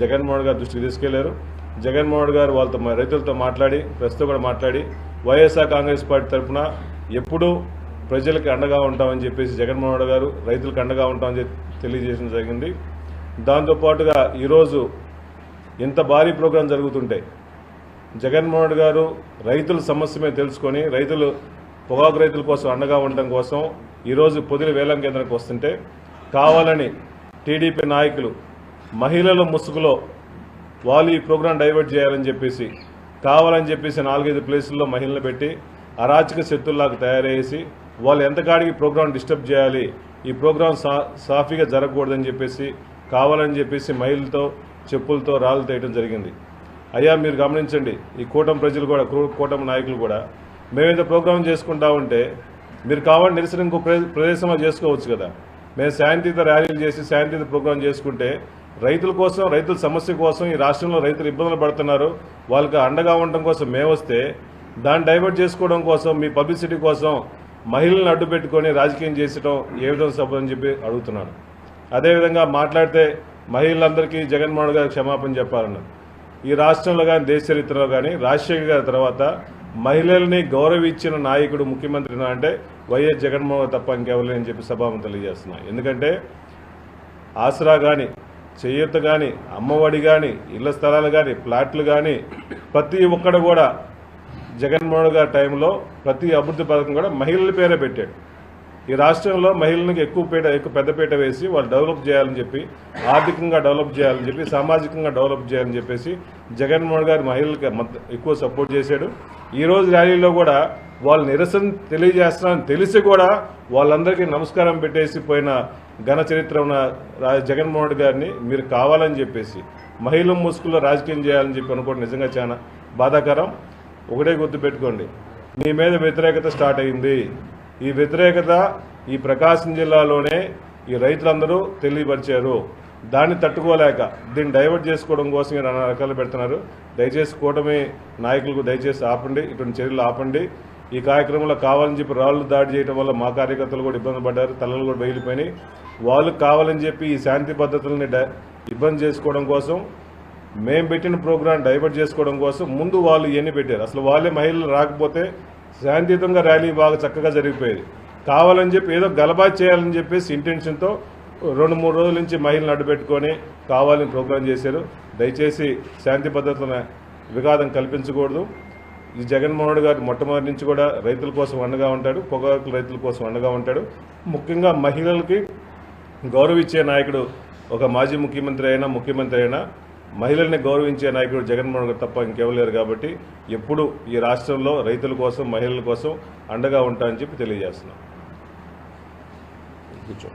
జగన్మోహన్ గారు దృష్టికి తీసుకెళ్లారు. జగన్మోహన్ గారు వాళ్ళతో రైతులతో మాట్లాడి ప్రస్తుతం కూడా మాట్లాడి వైఎస్ఆర్ కాంగ్రెస్ పార్టీ తరఫున ఎప్పుడూ ప్రజలకు అండగా ఉంటామని చెప్పేసి జగన్మోహన్ గారు రైతులకు అండగా ఉంటామని తెలియజేయడం జరిగింది. దాంతోపాటుగా ఈరోజు ఇంత భారీ ప్రోగ్రాం జరుగుతుంటే జగన్మోహన్ గారు రైతుల సమస్య మీద తెలుసుకొని పొగాకు రైతుల కోసం అండగా ఉండడం కోసం ఈరోజు పొదిలి వేలం కేంద్రానికి వస్తుంటే కావాలని టీడీపీ నాయకులు మహిళల ముసుగులో వాళ్ళు ఈ ప్రోగ్రాం డైవర్ట్ చేయాలని చెప్పేసి కావాలని చెప్పేసి 4-5 ప్లేసుల్లో మహిళలు పెట్టి అరాచక శక్తుల్లాగా తయారయ్యేసి వాళ్ళు ఎంతకాడికి ప్రోగ్రాం డిస్టర్బ్ చేయాలి, ఈ ప్రోగ్రాం సాఫీగా జరగకూడదని చెప్పేసి కావాలని చెప్పేసి మహిళలతో చెప్పులతో రాళ్ళతో వేయడం జరిగింది. అయ్యా మీరు గమనించండి, ఈ కూటమి ప్రజలు కూడా కూటమి నాయకులు కూడా మేము ఇంత ప్రోగ్రాం చేసుకుంటా ఉంటే మీరు కావాలని నిరసన ఇంకో ప్రదేశంలో చేసుకోవచ్చు కదా. మేము శాంతియుత ర్యాలీలు చేసి శాంతియుత ప్రోగ్రాం చేసుకుంటే రైతుల కోసం రైతుల సమస్య కోసం ఈ రాష్ట్రంలో రైతులు ఇబ్బందులు పడుతున్నారు, వాళ్ళకి అండగా ఉండడం కోసం మేము వస్తే దాన్ని డైవర్ట్ చేసుకోవడం కోసం మీ పబ్లిసిటీ కోసం మహిళలను అడ్డు పెట్టుకొని రాజకీయం చేసడం ఏ విధంగా సభ అని చెప్పి అడుగుతున్నాను. అదేవిధంగా మాట్లాడితే మహిళలందరికీ జగన్మోహన్ గారు క్షమాపణ చెప్పాలన్నారు. ఈ రాష్ట్రంలో కానీ దేశ చరిత్రలో కానీ రాజశేఖర్ గారి తర్వాత మహిళల్ని గౌరవించిన నాయకుడు ముఖ్యమంత్రి అంటే వైఎస్ జగన్మోహన్ తప్ప ఇంకెవరు అని చెప్పి సభాముఖంగా తెలియజేస్తున్నా. ఎందుకంటే ఆసరా కానీ చేయూత కానీ అమ్మఒడి కానీ ఇళ్ల స్థలాలు కానీ ప్లాట్లు కానీ ప్రతి ఒక్కడు కూడా జగన్మోహన్ గారి టైంలో ప్రతి అభివృద్ధి పథకం కూడా మహిళల పేరే పెట్టాడు. ఈ రాష్ట్రంలో మహిళలకు ఎక్కువ పెద్దపీట వేసి వాళ్ళు డెవలప్ చేయాలని చెప్పి ఆర్థికంగా డెవలప్ చేయాలని చెప్పి సామాజికంగా డెవలప్ చేయాలని చెప్పేసి జగన్మోహన్ గారు మహిళలకు ఎక్కువ సపోర్ట్ చేశాడు. ఈరోజు ర్యాలీలో కూడా వాళ్ళు నిరసన తెలియజేస్తున్నారని తెలిసి కూడా వాళ్ళందరికీ నమస్కారం పెట్టేసి పోయిన ఘన చరిత్ర ఉన్న జగన్మోహన్ గారిని మీరు కావాలని చెప్పేసి మహిళల ముసుగులో రాజకీయం చేయాలని చెప్పి అనుకోవడం నిజంగా చాలా బాధాకరం. ఒకటే గుర్తుపెట్టుకోండి, మీ మీద వ్యతిరేకత స్టార్ట్ అయింది. ఈ వ్యతిరేకత ఈ ప్రకాశం జిల్లాలోనే ఈ రైతులందరూ తెలియపరిచారు. దాన్ని తట్టుకోలేక దీన్ని డైవర్ట్ చేసుకోవడం కోసం నానా రకాలు పెడుతున్నారు. దయచేసి కూటమి నాయకులకు దయచేసి ఆపండి, ఇటువంటి చర్యలు ఆపండి. ఈ కార్యక్రమంలో కావాలని చెప్పి రాళ్లు దాడి చేయడం వల్ల మా కార్యకర్తలు కూడా ఇబ్బంది పడ్డారు, తలలు కూడా బయలుపోయినాయి. వాళ్ళు కావాలని చెప్పి ఈ శాంతి పద్ధతులని ఇబ్బంది చేసుకోవడం కోసం మేము పెట్టిన ప్రోగ్రాం డైవర్ట్ చేసుకోవడం కోసం ముందు వాళ్ళు ఇవన్నీ పెట్టారు. అసలు వాళ్ళే మహిళలు రాకపోతే శాంతియుతంగా ర్యాలీ బాగా చక్కగా జరిగిపోయేది. కావాలని చెప్పి ఏదో గలబా చేయాలని చెప్పేసి ఇంటెన్షన్తో 2-3 రోజుల నుంచి మహిళలను అడ్డుపెట్టుకొని కావాలని ప్రోగ్రాం చేశారు. దయచేసి శాంతి పద్ధతులను విఘాతం కల్పించకూడదు. ఈ జగన్మోహన్ గారు మొట్టమొదటి నుంచి కూడా రైతుల కోసం అండగా ఉంటాడు, పొగాకు రైతుల కోసం అండగా ఉంటాడు. ముఖ్యంగా మహిళలకి గౌరవించే నాయకుడు ఒక మాజీ ముఖ్యమంత్రి అయినా మహిళల్ని గౌరవించే నాయకుడు జగన్మోహన్ గారు తప్ప ఇంకెవరు లేరు. కాబట్టి ఎప్పుడు ఈ రాష్ట్రంలో రైతుల కోసం మహిళల కోసం అండగా ఉంటామని చెప్పి తెలియజేస్తున్నాం. కూర్చో